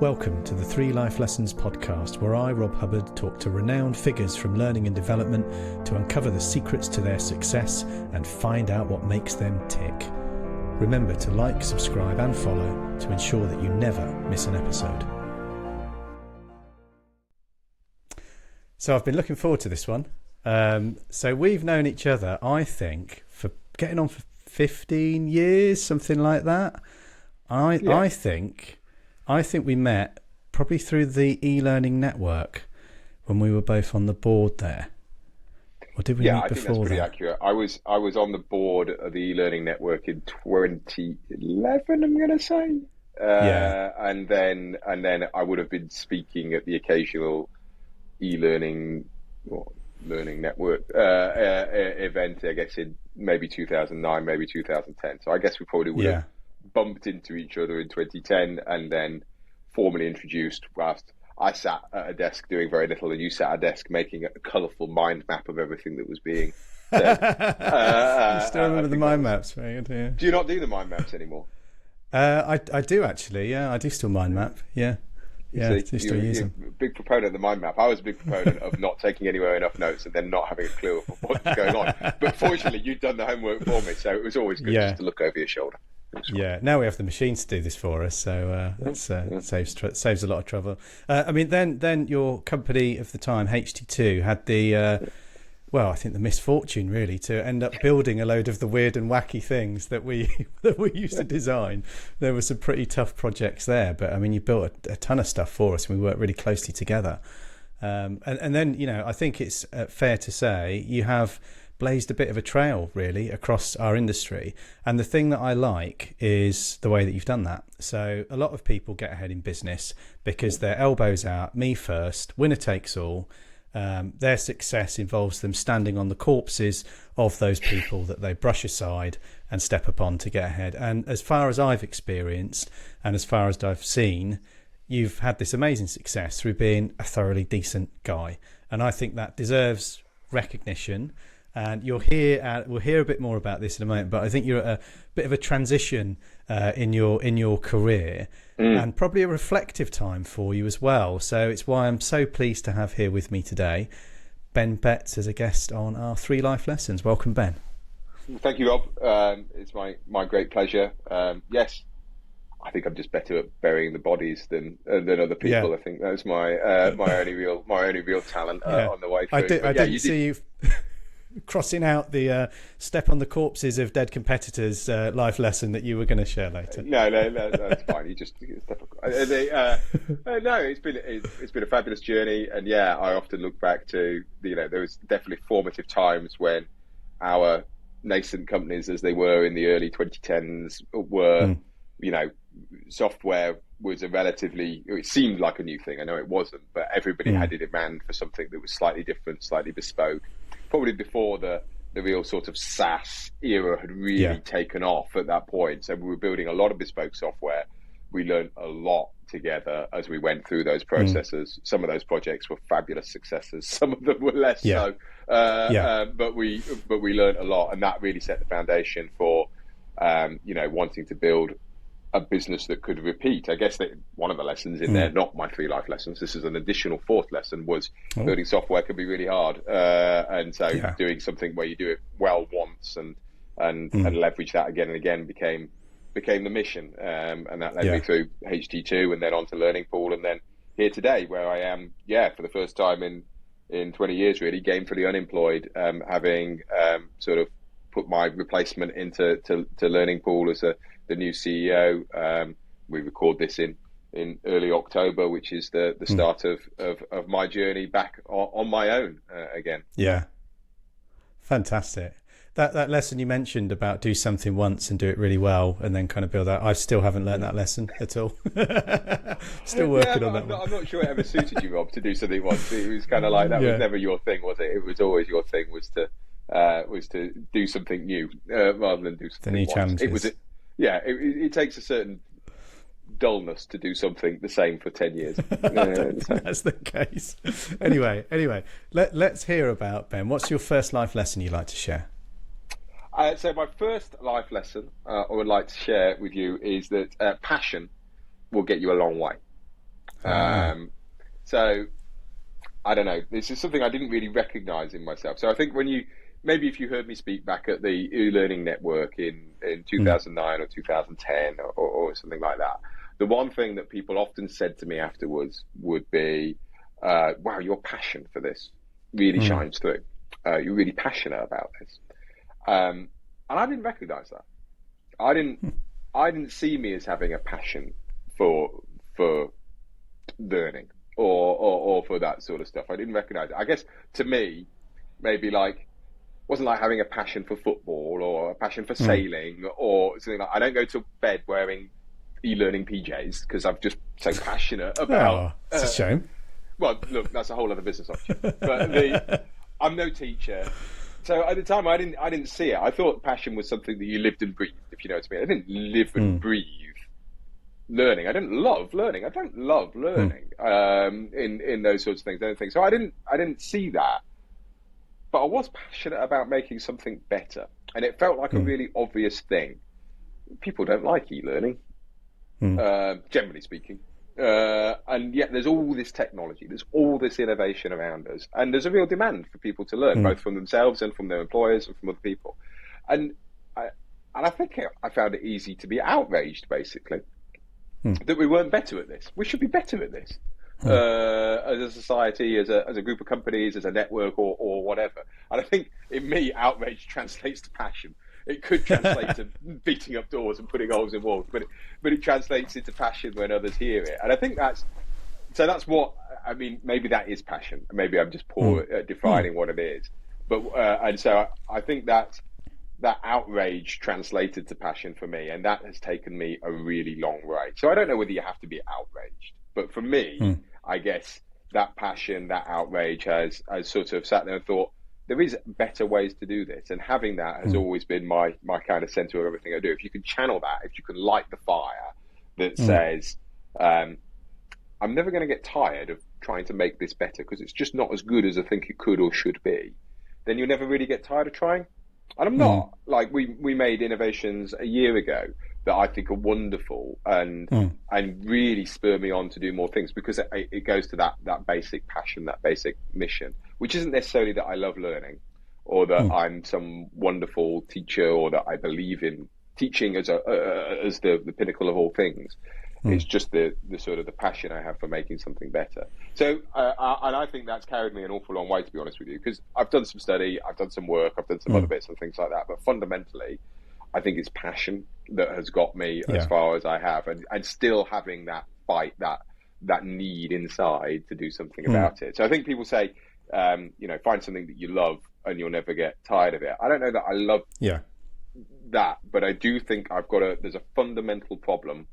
Welcome to the Three Life Lessons podcast, where I, Rob Hubbard, talk to renowned figures from learning and development to uncover the secrets to their success and find out what makes them tick. Remember to like, subscribe and follow to ensure that you never miss an episode. So I've been looking forward to this one. So we've known each other, I think, for getting on for 15 years, something like that. I think we met probably through the e-learning network when we were both on the board there. Or did we meet before? Yeah, I think that's pretty accurate. I was on the board of the e-learning network in 2011, I'm going to say. And then I would have been speaking at the occasional e-learning or learning network event, I guess, in maybe 2009, maybe 2010. So I guess we probably would have bumped into each other in 2010 and then formally introduced whilst I sat at a desk doing very little and you sat at a desk making a colourful mind map of everything that was being said. You still remember the mind maps, right? Yeah. Do you not do the mind maps anymore? I do actually, yeah. I do still mind map, yeah. Yeah, I still use them. You're a big proponent of the mind map. I was a big proponent of not taking anywhere enough notes and then not having a clue of what's going on. But fortunately, you'd done the homework for me, so it was always good just to look over your shoulder. Yeah, now we have the machines to do this for us, so that saves a lot of trouble. I mean, then your company of the time, HT2, had the I think the misfortune really to end up building a load of the weird and wacky things that we used to design. There were some pretty tough projects there, but I mean, you built a ton of stuff for us, and we worked really closely together. And then, you know, I think it's fair to say you have blazed a bit of a trail really across our industry, and the thing that I like is the way that you've done that. So a lot of people get ahead in business because they're elbows out, me first, winner takes all. Their success involves them standing on the corpses of those people that they brush aside and step upon to get ahead. And as far as I've experienced and as far as I've seen, you've had this amazing success through being a thoroughly decent guy, and I think that deserves recognition. And we'll hear a bit more about this in a moment, but I think you're at a bit of a transition in your career, and probably a reflective time for you as well. So it's why I'm so pleased to have here with me today Ben Betts as a guest on our Three Life Lessons. Welcome, Ben. Thank you, Rob. It's my great pleasure. Yes, I think I'm just better at burying the bodies than other people. Yeah. I think that's my only real talent on the way through. I didn't see you crossing out the step on the corpses of dead competitors life lesson that you were going to share later. No, that's fine. You just step no, it's been a fabulous journey, and I often look back to there was definitely formative times when our nascent companies, as they were in the early 2010s, were software was it seemed like a new thing. I know it wasn't, but everybody had a demand for something that was slightly different, slightly bespoke. Probably before the real sort of SaaS era had really taken off at that point. So we were building a lot of bespoke software. We learned a lot together as we went through those processes. Some of those projects were fabulous successes. Some of them were less so. But we learned a lot, and that really set the foundation for wanting to build a business that could repeat. I guess that one of the lessons in there, not my 3 life lessons, this is an additional 4th lesson, was building software can be really hard. And so doing something where you do it well once and leverage that again and again became the mission. And that led me through HT2 and then on to Learning Pool, and then here today where I am, for the first time in 20 years really, gainfully unemployed, having sort of put my replacement into Learning Pool as the new CEO. We record this in early October, which is the start of my journey back on my own again. Yeah, fantastic. That lesson you mentioned about do something once and do it really well and then kind of build that. I still haven't learned that lesson at all. Still working on that one. I'm not sure it ever suited you, Rob, to do something once. It was kind of like that was never your thing, was it? It was always your thing was to do something new rather than do something new once. Challenges. It takes a certain dullness to do something the same for 10 years. That's the case. Anyway, let's hear about, Ben. What's your first life lesson you'd like to share? So my first life lesson I would like to share with you is that passion will get you a long way. So I don't know. This is something I didn't really recognise in myself. So I think maybe if you heard me speak back at the e-learning network in 2009 or 2010 or something like that, the one thing that people often said to me afterwards would be, wow, your passion for this really shines through. You're really passionate about this. And I didn't recognise that. I didn't see me as having a passion for learning or for that sort of stuff. I didn't recognise it. I guess to me, maybe like, wasn't like having a passion for football or a passion for sailing or something like. I don't go to bed wearing e-learning PJs because I'm just so passionate about. It's a shame. Well, look, that's a whole other business option. But I'm no teacher, so at the time I didn't see it. I thought passion was something that you lived and breathed, if you know what I mean. I didn't live and breathe learning. I didn't love learning. I don't love learning in those sorts of things. I don't think so. I didn't see that. But I was passionate about making something better. And it felt like a really obvious thing. People don't like e-learning, generally speaking. And yet there's all this technology, there's all this innovation around us. And there's a real demand for people to learn, both from themselves and from their employers and from other people. And I think I found it easy to be outraged, basically, that we weren't better at this. We should be better at this. As a society, as a group of companies, as a network, or whatever. And I think in me, outrage translates to passion. It could translate to beating up doors and putting holes in walls, but it translates into passion when others hear it. And I think that's what I mean. Maybe that is passion. Maybe I'm just poor at defining what it is. But and so I think that outrage translated to passion for me, and that has taken me a really long way. So I don't know whether you have to be outraged, but for me, I guess that passion, that outrage has sort of sat there and thought, there is better ways to do this. And having that has always been my kind of center of everything I do. If you can channel that, if you can light the fire that says, I'm never going to get tired of trying to make this better because it's just not as good as I think it could or should be, then you'll never really get tired of trying. And I'm not. Like we made innovations a year ago that I think are wonderful and really spur me on to do more things because it goes to that basic passion, that basic mission, which isn't necessarily that I love learning or that I'm some wonderful teacher or that I believe in teaching as the pinnacle of all things. It's just the sort of the passion I have for making something better. So, and I think that's carried me an awful long way, to be honest with you, because I've done some study, I've done some work, I've done some other bits and things like that. But fundamentally, I think it's passion that has got me as far as I have, and still having that fight, that need inside to do something about it. So I think people say, find something that you love and you'll never get tired of it. I don't know that I love that, but I do think there's a fundamental problem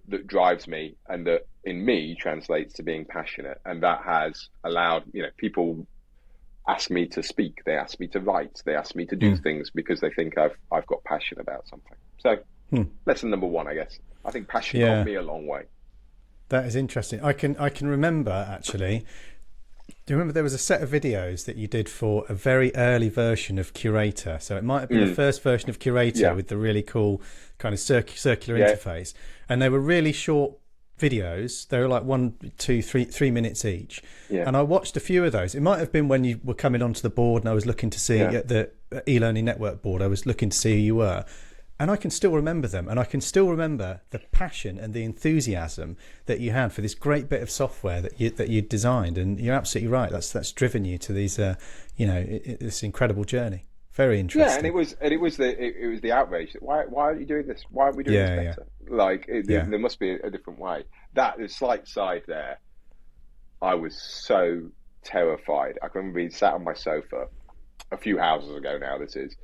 that drives me and that in me translates to being passionate, and that has allowed people ask me to speak, they ask me to write, they ask me to do things because they think I've got passion about something. So lesson number one, I guess, I think passion got me a long way. That is interesting. I can remember actually. Do you remember there was a set of videos that you did for a very early version of Curator? So it might have been the first version of Curator with the really cool kind of circular interface. And they were really short videos. They were like 1, 2, 3 minutes each. Yeah. And I watched a few of those. It might have been when you were coming onto the board and I was looking to see at the e-learning network board, I was looking to see who you were. And I can still remember them. And I can still remember the passion and the enthusiasm that you had for this great bit of software that you designed. And you're absolutely right. That's driven you to these, this incredible journey. Very interesting. Yeah, and it was the outrage. Why aren't you doing this? Why aren't we doing this better? Like there must be a different way. That the slight side there. I was so terrified. I can remember being sat on my sofa a few houses ago now. This is.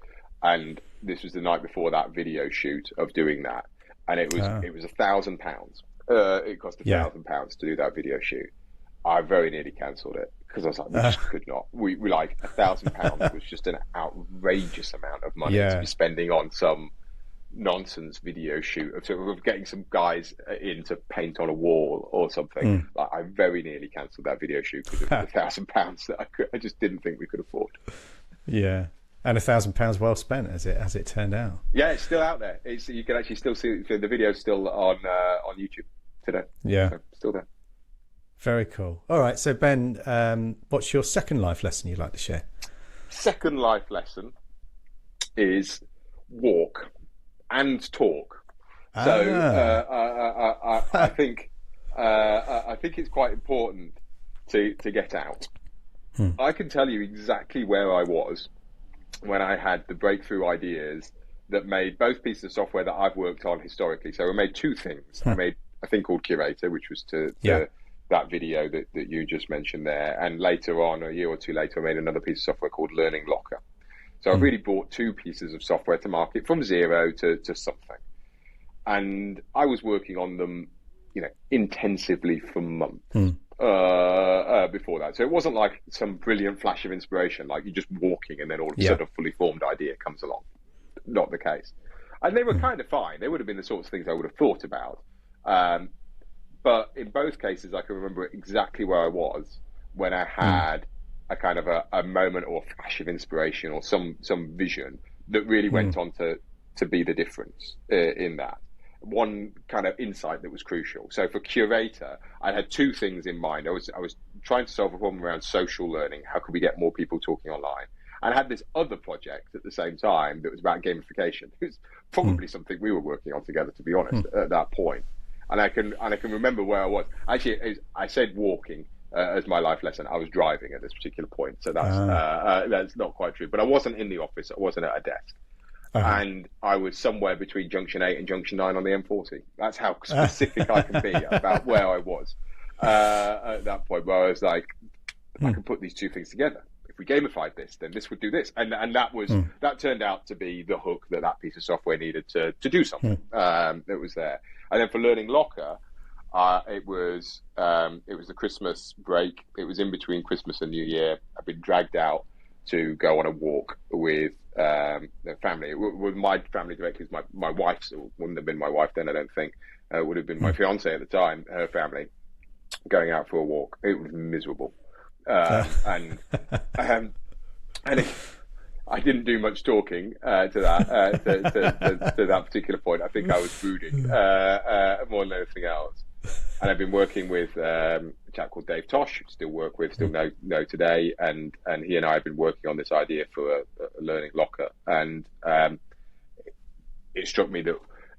And this was the night before that video shoot of doing that, and it was £1,000. It cost £1,000 to do that video shoot. I very nearly cancelled it because I was like, we just could not. We like £1,000 was just an outrageous amount of money to be spending on some nonsense video shoot of getting some guys in to paint on a wall or something. Like I very nearly cancelled that video shoot because it was £1,000 that I just didn't think we could afford. Yeah. And £1,000 well spent, as it turned out. Yeah, it's still out there. You can actually still see the video's still on YouTube today. Yeah, so still there. Very cool. All right. So Ben, what's your second life lesson you'd like to share? Second life lesson is walk and talk. So I think it's quite important to get out. I can tell you exactly where I was when I had the breakthrough ideas that made both pieces of software that I've worked on historically. So I made two things. I made a thing called Curator, which was to that video that you just mentioned there. And later on, a year or two later, I made another piece of software called Learning Locker. So I've really brought two pieces of software to market from zero to something. And I was working on them, intensively for months before that. So it wasn't like some brilliant flash of inspiration, like you're just walking and then all of a sudden a fully formed idea comes along. Not the case. And they were kind of fine. They would have been the sorts of things I would have thought about. But in both cases, I can remember exactly where I was when I had a kind of a moment or a flash of inspiration or some vision that really went on to be the difference in that. One kind of insight that was crucial. So for Curator, I had two things in mind. I was trying to solve a problem around social learning. How could we get more people talking online? And I had this other project at the same time that was about gamification. It was probably something we were working on together, to be honest, at that point. And I can remember where I was. Actually, I said walking as my life lesson. I was driving at this particular point, so that's not quite true. But I wasn't in the office. I wasn't at a desk. And I was somewhere between Junction 8 and Junction 9 on the M40. That's how specific I can be about where I was at that point, where I was like, I can put these two things together. If we gamified this, then this would do this. And that turned out to be the hook that piece of software needed to do something that was there. And then for Learning Locker, it was the Christmas break. It was in between Christmas and New Year. I've been dragged out to go on a walk with the family. With my family directly, my wife's, it wouldn't have been my wife then, I don't think. It would have been my fiance at the time, her family, going out for a walk. It was miserable. And I didn't do much talking to that particular point. I think I was brooding more than anything else. And I've been working with a chap called Dave Tosh, still work with, still know today, and he and I have been working on this idea for a Learning Locker. And it struck me that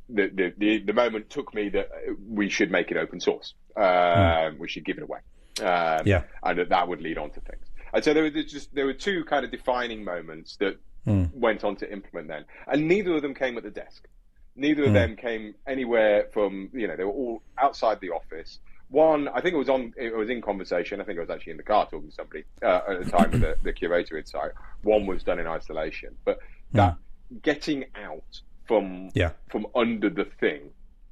the moment took me that we should make it open source. We should give it away. And that would lead on to things. And so there were two kind of defining moments that went on to implement then, and neither of them came at the desk. Neither of them came anywhere from, they were all outside the office. One, I think it was in conversation. I think I was actually in the car talking to somebody at the time with the Curator insight. One was done in isolation, but that getting out from under the thing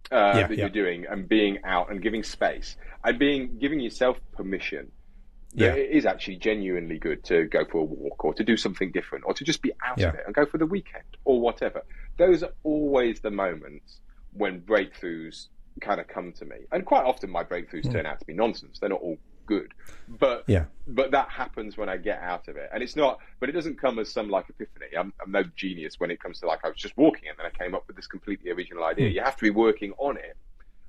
that you're doing and being out and giving space and giving yourself permission. It is actually genuinely good to go for a walk or to do something different or to just be out of it and go for the weekend or whatever. Those are always the moments when breakthroughs kind of come to me. And quite often my breakthroughs turn out to be nonsense. They're not all good. But that happens when I get out of it. And it doesn't come as some like epiphany. I'm no genius when it comes to like I was just walking and then I came up with this completely original idea. You have to be working on it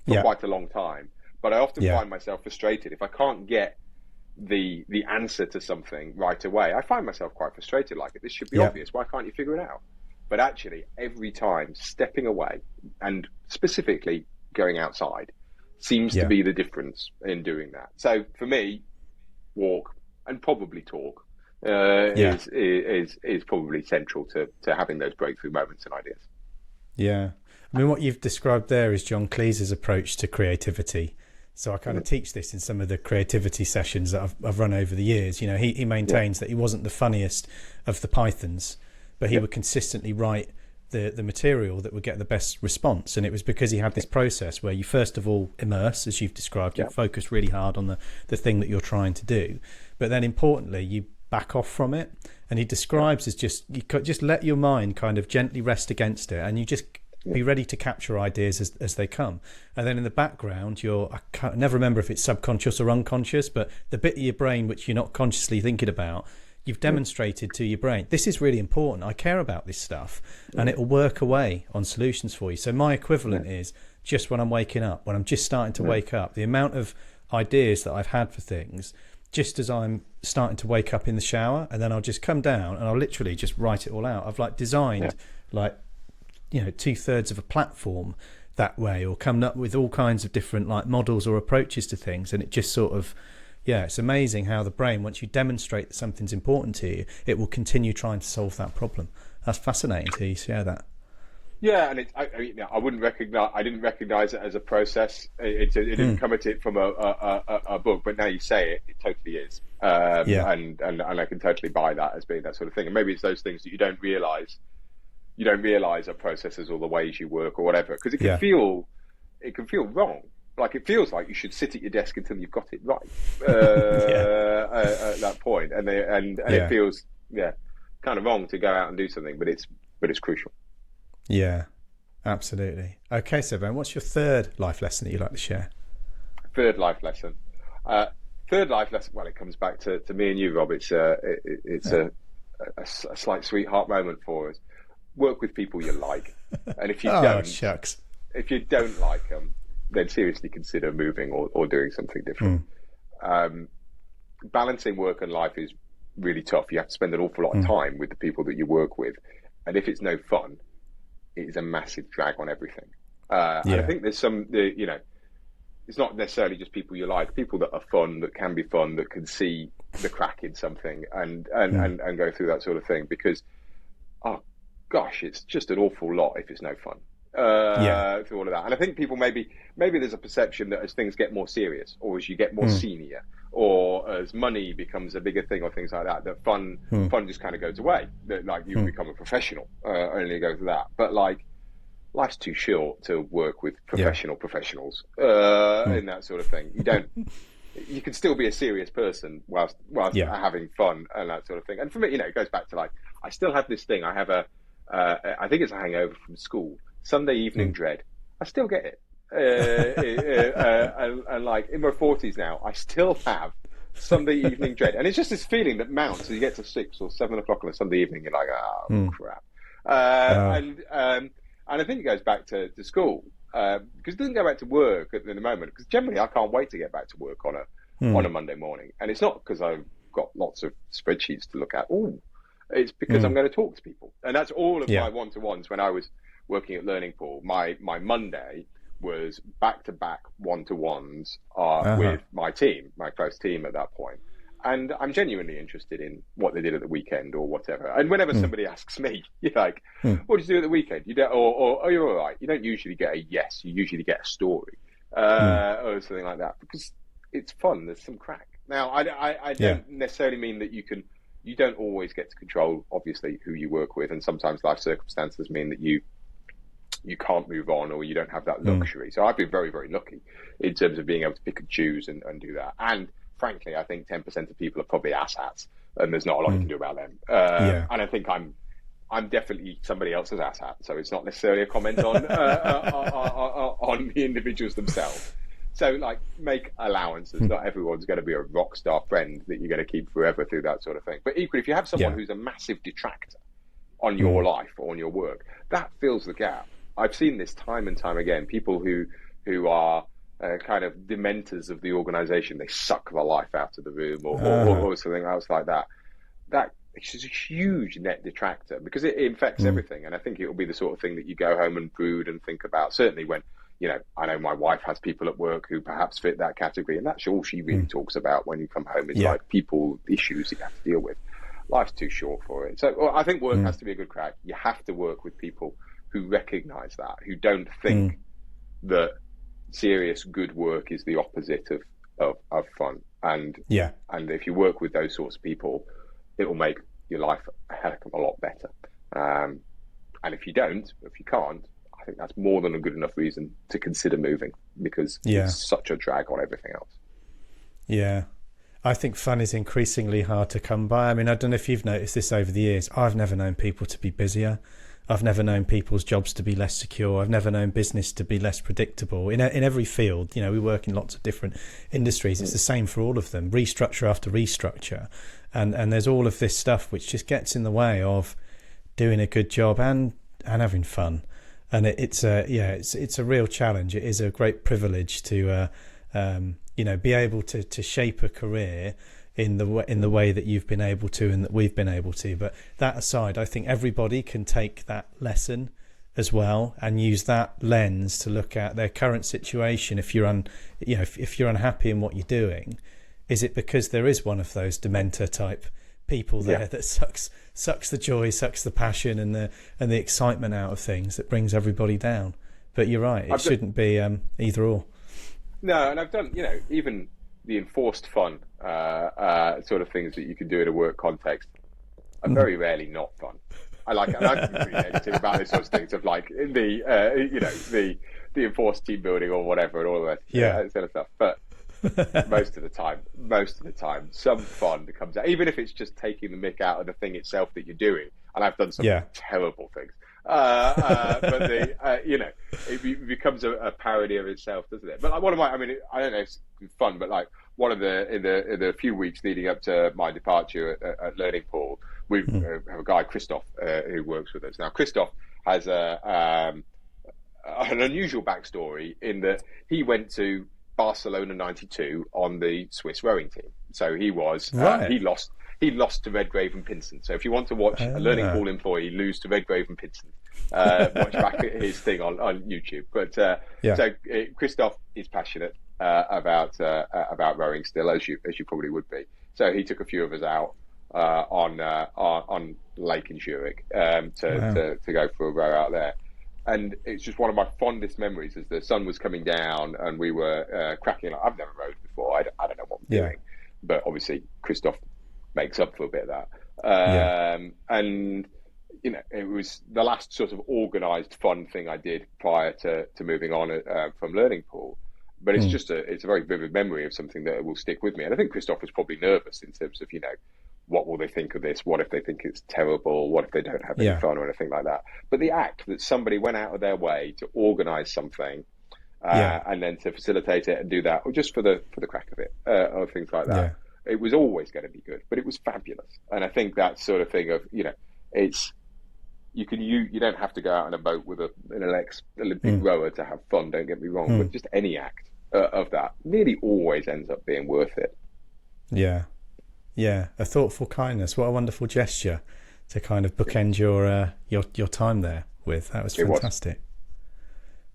for quite a long time. But I often find myself frustrated if I can't get the answer to something right away. I find myself quite frustrated, like this should be obvious. Why can't you figure it out? But actually, every time stepping away and specifically going outside seems to be the difference in doing that. So for me, walk and probably talk is probably central to having those breakthrough moments and ideas. Yeah. I mean, what you've described there is John Cleese's approach to creativity. So I kind of teach this in some of the creativity sessions that I've run over the years. He maintains that he wasn't the funniest of the Pythons, but he would consistently write the material that would get the best response. And it was because he had this process where you first of all immerse, as you've described, you focus really hard on the thing that you're trying to do. But then importantly, you back off from it. And he describes as just let your mind kind of gently rest against it and you just be ready to capture ideas as they come. And then in the background, I can't never remember if it's subconscious or unconscious, but the bit of your brain which you're not consciously thinking about, you've demonstrated to your brain, this is really important. I care about this stuff, and it'll work away on solutions for you. So my equivalent is just when I'm waking up, when I'm just starting to wake up, the amount of ideas that I've had for things just as I'm starting to wake up in the shower, and then I'll just come down and I'll literally just write it all out. I've like designed like, you know, 2/3 of a platform that way, or come up with all kinds of different like models or approaches to things, and it just sort of, yeah, it's amazing how the brain, once you demonstrate that something's important to you, it will continue trying to solve that problem. That's fascinating to share that. Yeah, and I didn't recognize it as a process. It didn't come at it from a book, but now you say it, it totally is. And I can totally buy that as being that sort of thing. And maybe it's those things that you don't realize are processes or the ways you work or whatever, because it can feel wrong. Like it feels like you should sit at your desk until you've got it right at that point, and it feels kind of wrong to go out and do something, but it's crucial. Yeah, absolutely. Okay, so Ben, what's your third life lesson that you'd like to share? Third life lesson. Well, it comes back to me and you, Rob. It's a slight sweetheart moment for us. Work with people you like, and if you if you don't like them, then seriously consider moving or doing something different. Balancing work and life is really tough. You have to spend an awful lot of time with the people that you work with, and if it's no fun, it is a massive drag on everything. And I think there's it's not necessarily just people you like, people that are fun, that can be fun, that can see the crack in something and go through that sort of thing, because, oh gosh, it's just an awful lot if it's no fun. Through all of that. And I think people maybe there's a perception that as things get more serious, or as you get more senior, or as money becomes a bigger thing, or things like that fun just kind of goes away. That like you become a professional, only go through that. But like life's too short to work with professionals in that sort of thing. You can still be a serious person whilst having fun and that sort of thing. And for me, it goes back to like, I still have this thing. I have I think it's a hangover from school. Sunday evening dread. I still get it. And like in my 40s now, I still have Sunday evening dread. And it's just this feeling that mounts as you get to 6 or 7 o'clock on a Sunday evening. You're like, crap. And I think it goes back to school, because it doesn't go back to work at the moment, because generally I can't wait to get back to work on a Monday morning. And it's not because I've got lots of spreadsheets to look at. It's because I'm going to talk to people. And that's all of my one-to-ones when I was working at Learning Pool. My Monday was back-to-back one-to-ones with my team, my close team at that point. And I'm genuinely interested in what they did at the weekend or whatever. And whenever somebody asks me, you're like, what did you do at the weekend? You don't, or oh, you're all right. You don't usually get a yes. You usually get a story or something like that, because it's fun. There's some crack. Now, I don't necessarily mean that you don't always get to control, obviously, who you work with. And sometimes life circumstances mean that you can't move on, or you don't have that luxury. So I've been very, very lucky in terms of being able to pick and choose and do that. And frankly, I think 10% of people are probably asshats, and there's not a lot you can do about them. And I think I'm definitely somebody else's asshat, so it's not necessarily a comment on on the individuals themselves. So, like, make allowances. Not everyone's going to be a rock star friend that you're going to keep forever through that sort of thing. But equally, if you have someone who's a massive detractor on your life or on your work, that fills the gap. I've seen this time and time again. People who are kind of dementors of the organisation, they suck the life out of the room, or something else like that. That is a huge net detractor, because it infects everything. And I think it will be the sort of thing that you go home and brood and think about. Certainly when, I know my wife has people at work who perhaps fit that category, and that's all she really talks about when you come home is like people issues you have to deal with. Life's too short for it. So I think work has to be a good crack. You have to work with people who recognise that, who don't think that serious good work is the opposite of fun. And if you work with those sorts of people, it will make your life a heck of a lot better. And if you can't, I think that's more than a good enough reason to consider moving, because it's such a drag on everything else. Yeah. I think fun is increasingly hard to come by. I mean, I don't know if you've noticed this over the years. I've never known people to be busier. I've never known people's jobs to be less secure. I've never known business to be less predictable. In every field, we work in lots of different industries. It's the same for all of them, restructure after restructure. And there's all of this stuff which just gets in the way of doing a good job and having fun. And it's a real challenge. It is a great privilege to be able to shape a career in the way that you've been able to and that we've been able to. But that aside, I think everybody can take that lesson as well and use that lens to look at their current situation. If you're if you're unhappy in what you're doing, is it because there is one of those dementor type people there that sucks the joy, sucks the passion and the excitement out of things, that brings everybody down? But you're right, it shouldn't be either or. No, and I've done, even the enforced fun sort of things that you can do in a work context are very rarely not fun. I like it. And I can be really negative about those sorts of things of like the enforced team building or whatever and all of that sort of stuff. But most of the time, some fun comes out, even if it's just taking the mick out of the thing itself that you're doing. And I've done some terrible things. But it becomes a parody of itself, doesn't it? But like one of my, I don't know if it's fun, but like one of in the few weeks leading up to my departure at Learning Pool, we have a guy, Christoph, who works with us. Now, Christoph has an unusual backstory in that he went to Barcelona '92 on the Swiss rowing team. So he was he lost to Redgrave and Pinsent. So if you want to watch a Learning Pool employee lose to Redgrave and Pinsent, watch back at his thing on YouTube. But so Christoph is passionate about rowing still, as you probably would be. So he took a few of us out on Lake in Zurich to go for a row out there. And it's just one of my fondest memories as the sun was coming down and we were cracking. I've never rowed before. I don't know what I'm doing. But obviously Christoph makes up for a bit of that. And, it was the last sort of organised fun thing I did prior to moving on from Learning Pool. But it's it's a very vivid memory of something that will stick with me. And I think Christoph was probably nervous in terms of, what will they think of this? What if they think it's terrible? What if they don't have any fun or anything like that? But the act that somebody went out of their way to organise something and then to facilitate it and do that, or just for the crack of it, or things like that, it was always going to be good. But it was fabulous. And I think that sort of thing of, it's you don't have to go out on a boat with an Olympic rower to have fun. Don't get me wrong, but just any act of that nearly always ends up being worth it. Yeah, a thoughtful kindness. What a wonderful gesture to kind of bookend your time there with. That was fantastic.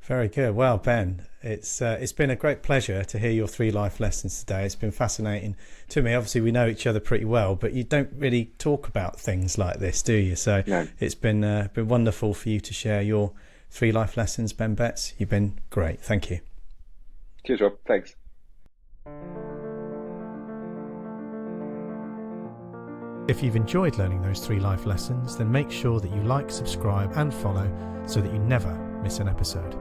Very good. Well, Ben, it's been a great pleasure to hear your 3 life lessons today. It's been fascinating to me. Obviously, we know each other pretty well, but you don't really talk about things like this, do you? So it's been wonderful for you to share your 3 life lessons, Ben Betts. You've been great. Thank you. Cheers, Rob. Thanks. If you've enjoyed learning those 3 life lessons, then make sure that you like, subscribe and follow so that you never miss an episode.